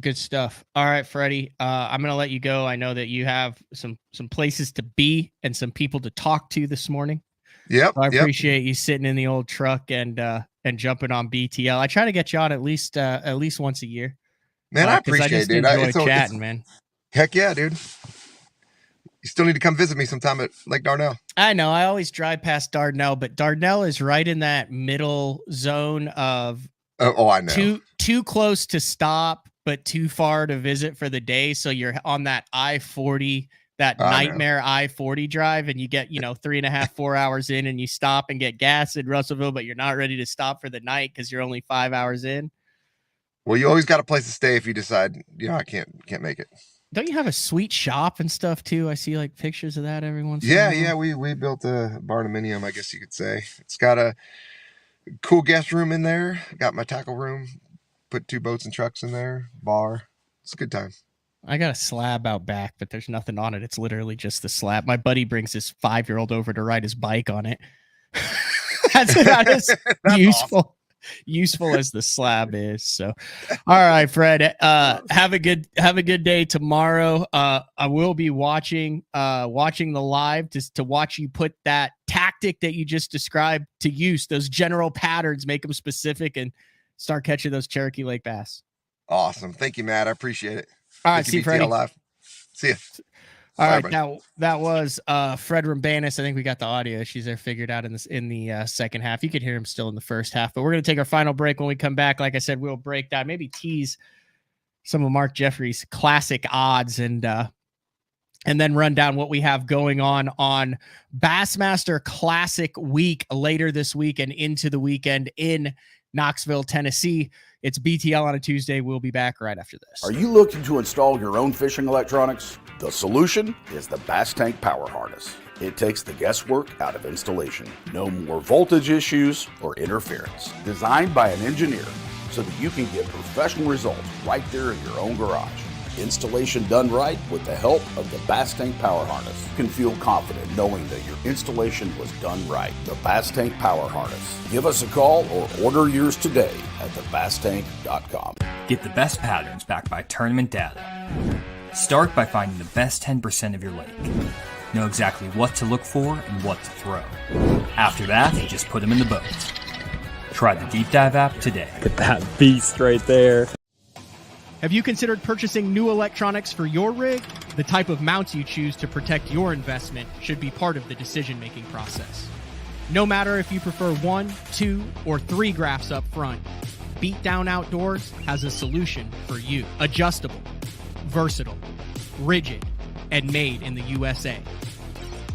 Good stuff. All right, Freddie, I'm going to let you go. I know that you have some places to be and some people to talk to this morning. Yep. So I appreciate you sitting in the old truck and jumping on BTL. I try to get you on at least once a year. Man, I appreciate it, dude. Enjoy chatting, man. Heck yeah, dude. You still need to come visit me sometime at Lake Dardanelle. I know. I always drive past Dardanelle, but Dardanelle is right in that middle zone of I know. Too close to stop, but too far to visit for the day. So you're on that I-40, that nightmare I-40 drive, and you get 3.5, 4 hours in, and you stop and get gas in Russellville, but you're not ready to stop for the night because you're only 5 hours in. Well, you always got a place to stay if you decide I can't make it. Don't you have a sweet shop and stuff too? I see like pictures of that every once in a while. Yeah, we built a barnuminium, I guess you could say. It's got a cool guest room in there. Got my tackle room. Put 2 boats and trucks in there. Bar. It's a good time. I got a slab out back, but there's nothing on it. It's literally just the slab. My buddy brings his 5-year-old over to ride his bike on it. That's about as useful as the slab is. So, all right, Fred, have a good day tomorrow. I will be watching the live to watch you put that tactic that you just described to use, those general patterns, make them specific, and start catching those Cherokee Lake bass. Awesome. Thank you, Matt. I appreciate it. All right. See you, Freddie. Live. See ya. All right. Now that was Fred Roumbanis. I think we got the audio issues there figured out in the second half. You could hear him still in the first half, but we're going to take our final break. When we come back, like I said, we'll break down, maybe tease some of Mark Jeffrey's classic odds and then run down what we have going on Bassmaster Classic Week later this week and into the weekend in Knoxville, Tennessee. It's BTL on a Tuesday. We'll be back right after this. Are you looking to install your own fishing electronics? The solution is the Bass Tank Power Harness. It takes the guesswork out of installation. No more voltage issues or interference. Designed by an engineer, so that you can get professional results right there in your own garage. Installation done right with the help of the Bass Tank Power Harness. You can feel confident knowing that your installation was done right. The Bass Tank Power Harness. Give us a call or order yours today at thebasstank.com. Get the best patterns backed by tournament data. Start by finding the best 10% of your lake. Know exactly what to look for and what to throw. After that, just put them in the boat. Try the Deep Dive app today. Get that beast right there. Have you considered purchasing new electronics for your rig? The type of mounts you choose to protect your investment should be part of the decision-making process. No matter if you prefer 1, 2, or 3 graphs up front, Beatdown Outdoors has a solution for you. Adjustable, versatile, rigid, and made in the USA.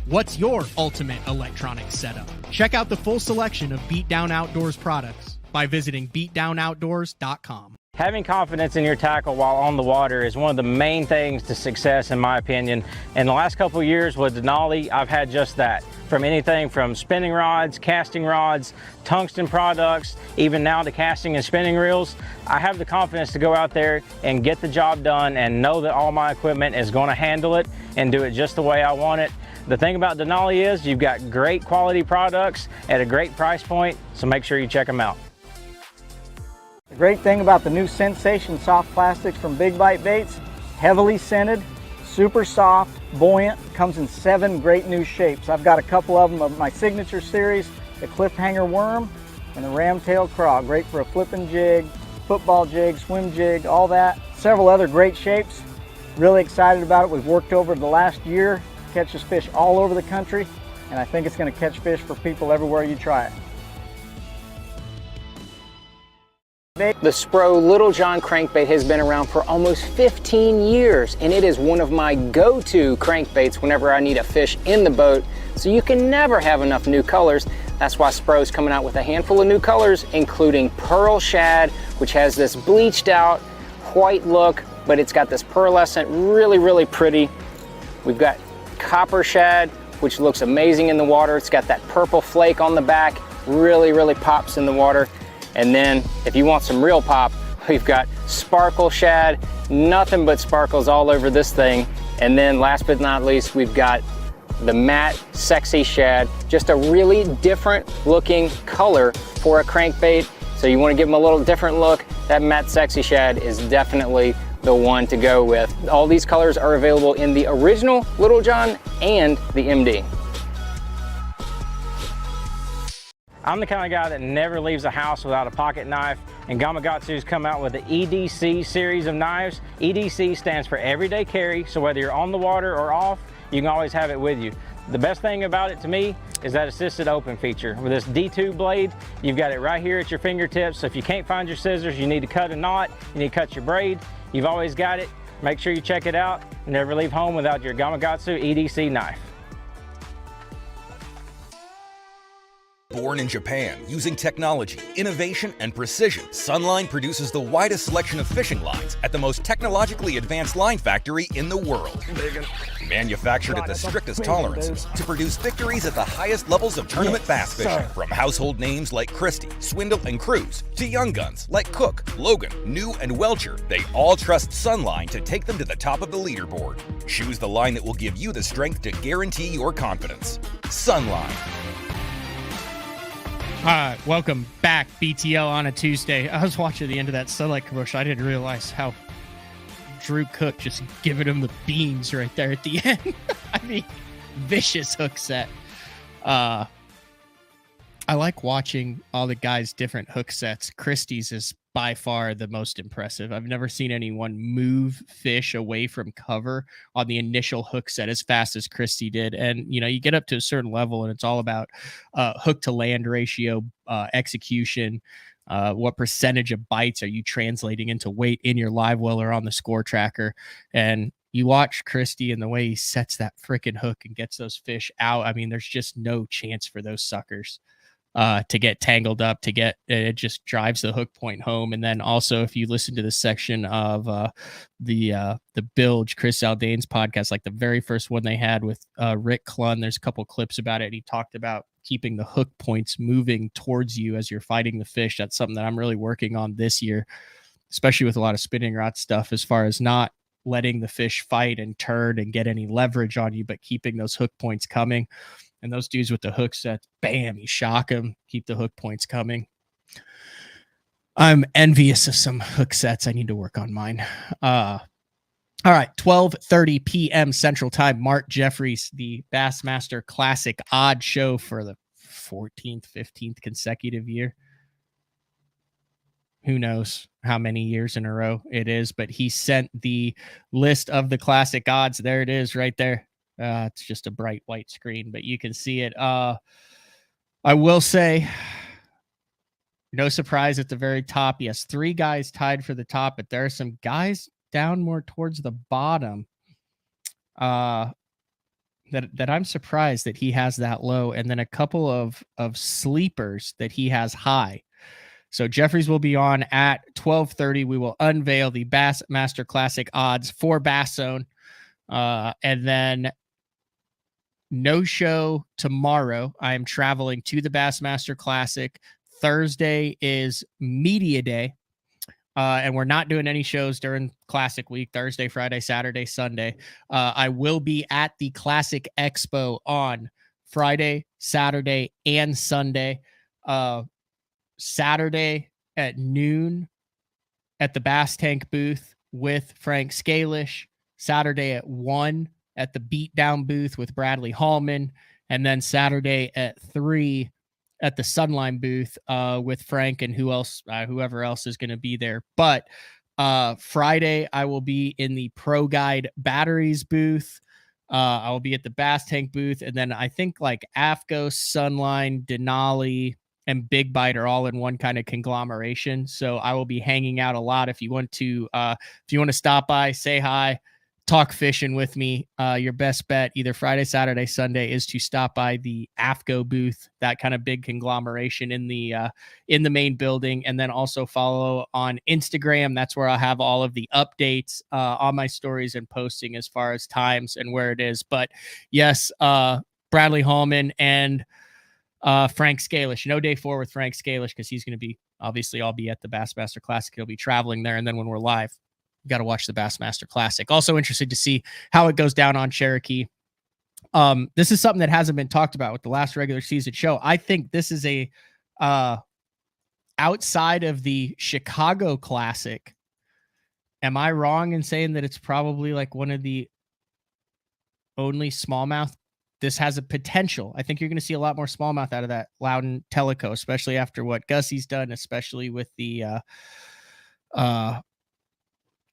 What's your ultimate electronics setup? Check out the full selection of Beatdown Outdoors products by visiting beatdownoutdoors.com. Having confidence in your tackle while on the water is one of the main things to success, in my opinion. In the last couple of years with Denali, I've had just that. From anything from spinning rods, casting rods, tungsten products, even now to casting and spinning reels, I have the confidence to go out there and get the job done and know that all my equipment is going to handle it and do it just the way I want it. The thing about Denali is you've got great quality products at a great price point, so make sure you check them out. The great thing about the new Sensation soft plastics from Big Bite Baits, heavily scented, super soft, buoyant, comes in 7 great new shapes. I've got a couple of them of my signature series, the cliffhanger worm and the ramtail craw, great for a flipping jig, football jig, swim jig, all that. Several other great shapes. Really excited about it. We've worked over the last year, catches fish all over the country, and I think it's going to catch fish for people everywhere you try it. The Spro Little John crankbait has been around for almost 15 years, and it is one of my go-to crankbaits whenever I need a fish in the boat, so you can never have enough new colors. That's why Spro's coming out with a handful of new colors, including Pearl Shad, which has this bleached out white look, but it's got this pearlescent, really pretty. We've got Copper Shad, which looks amazing in the water. It's got that purple flake on the back, really pops in the water. And then if you want some real pop, we've got Sparkle Shad, nothing but sparkles all over this thing. And then last but not least, we've got the Matte Sexy Shad, just a really different looking color for a crankbait. So you want to give them a little different look, that Matte Sexy Shad is definitely the one to go with. All these colors are available in the original Little John and the MD. I'm the kind of guy that never leaves the house without a pocket knife, and Gamakatsu's come out with the EDC series of knives. EDC stands for everyday carry, so whether you're on the water or off, you can always have it with you. The best thing about it to me is that assisted open feature. With this D2 blade, you've got it right here at your fingertips, so if you can't find your scissors, you need to cut a knot, you need to cut your braid, you've always got it. Make sure you check it out. Never leave home without your Gamakatsu EDC knife. Born in Japan, using technology, innovation, and precision, Sunline produces the widest selection of fishing lines at the most technologically advanced line factory in the world. Manufactured at the strictest tolerances to produce victories at the highest levels of tournament bass fishing. From household names like Christie, Swindle, and Cruz, to young guns like Cook, Logan, New, and Welcher, they all trust Sunline to take them to the top of the leaderboard. Choose the line that will give you the strength to guarantee your confidence. Sunline. Welcome back, BTL on a Tuesday. I was watching the end of that Sunlight commercial. I didn't realize how Drew Cook just giving him the beans right there at the end. I mean, vicious hook set. I like watching all the guys' different hook sets. Christie's is by far the most impressive. I've never seen anyone move fish away from cover on the initial hook set as fast as Christie did. And, you know, you get up to a certain level and it's all about hook to land ratio, execution, what percentage of bites are you translating into weight in your live well or on the score tracker. And you watch Christie and the way he sets that freaking hook and gets those fish out. I mean, there's just no chance for those suckers. to get tangled up, it just drives the hook point home. And then also, if you listen to the section of the Bilge, Chris Aldane's podcast, like the very first one they had with Rick Clunn, there's a couple clips about it. And he talked about keeping the hook points moving towards you as you're fighting the fish. That's something that I'm really working on this year, especially with a lot of spinning rod stuff, as far as not letting the fish fight and turn and get any leverage on you, but keeping those hook points coming. And those dudes with the hook sets, bam, you shock them, keep the hook points coming. I'm envious of some hook sets. I need to work on mine. All right, 12:30 p.m. Central Time. Mark Jeffries, the Bassmaster Classic odd show for the 14th, 15th consecutive year. Who knows how many years in a row it is, but he sent the list of the classic odds. There it is right there. It's just a bright white screen, but you can see it. I will say, no surprise at the very top. Yes, 3 guys tied for the top, but there are some guys down more towards the bottom that I'm surprised that he has that low, and then a couple of sleepers that he has high. So Jeffries will be on at 12:30. We will unveil the Bassmaster Classic odds for Bass Zone. And then no show tomorrow. I am traveling to the Bassmaster Classic. Thursday is media day. And we're not doing any shows during Classic week, Thursday, Friday, Saturday, Sunday. I will be at the Classic Expo on Friday, Saturday, and Sunday. Saturday at noon at the Bass Tank booth with Frank Scalish. Saturday at 1 at the Beatdown booth with Bradley Hallman. And then Saturday at 3 at the Sunline booth with Frank and whoever else is going to be there. But Friday, I will be in the Pro Guide Batteries booth. I will be at the Bass Tank booth. And then I think like AFCO, Sunline, Denali, and Big Bite are all in one kind of conglomeration. So I will be hanging out a lot. If you want to stop by, say hi, talk fishing with me, your best bet either Friday, Saturday, Sunday is to stop by the AFCO booth, that kind of big conglomeration in the main building, and then also follow on Instagram. That's where I'll have all of the updates on my stories and posting as far as times and where it is. But yes, Bradley Hallman and Frank Scalish. No day 4 with Frank Scalish because he's going to be, obviously, I'll be at the Bassmaster Classic. He'll be traveling there. And then when we're live, you got to watch the Bassmaster Classic. Also interested to see how it goes down on Cherokee. This is something that hasn't been talked about with the last regular season show. I think this is a outside of the Chicago Classic. Am I wrong in saying that it's probably like one of the only smallmouth? This has a potential. I think you're going to see a lot more smallmouth out of that Loudon Teleco, especially after what Gussie's done, especially with the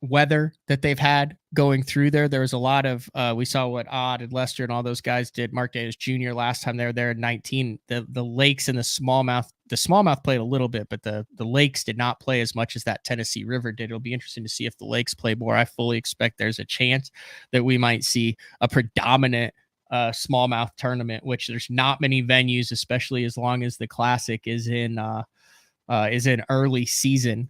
weather that they've had going through there. There was a lot of, we saw what Odd and Lester and all those guys did. Mark Davis Jr. last time they were there in 19. The lakes and the smallmouth played a little bit, but the lakes did not play as much as that Tennessee River did. It'll be interesting to see if the lakes play more. I fully expect there's a chance that we might see a predominant smallmouth tournament, which there's not many venues, especially as long as the Classic is in early season,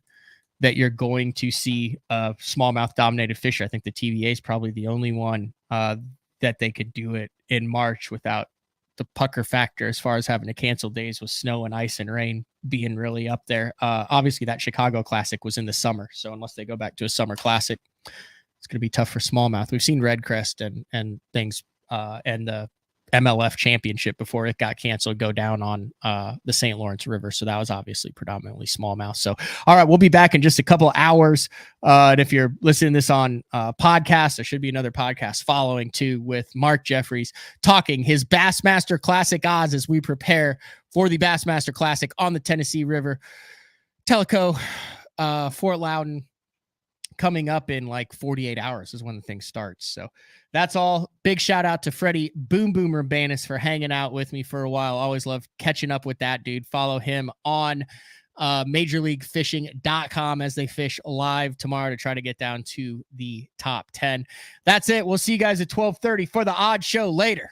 that you're going to see smallmouth dominated fisher. I think the TVA is probably the only one that they could do it in March without the pucker factor as far as having to cancel days with snow and ice and rain being really up there. Obviously that Chicago Classic was in the summer, so unless they go back to a summer Classic, it's going to be tough for smallmouth. We've seen Redcrest and things and the MLF championship before it got canceled go down on the St. Lawrence River. So that was obviously predominantly smallmouth. So, all right, we'll be back in just a couple of hours. And if you're listening to this on podcast, there should be another podcast following too with Mark Jeffries talking his Bassmaster Classic odds as we prepare for the Bassmaster Classic on the Tennessee River. Teleco, Fort Loudon, coming up in like 48 hours is when the thing starts. So that's all. Big shout out to Freddie Boom Boom Roumbanis for hanging out with me for a while. Always love catching up with that dude. Follow him on MajorLeagueFishing.com as they fish live tomorrow to try to get down to the top 10. That's it. We'll see you guys at 12:30 for the odd show later.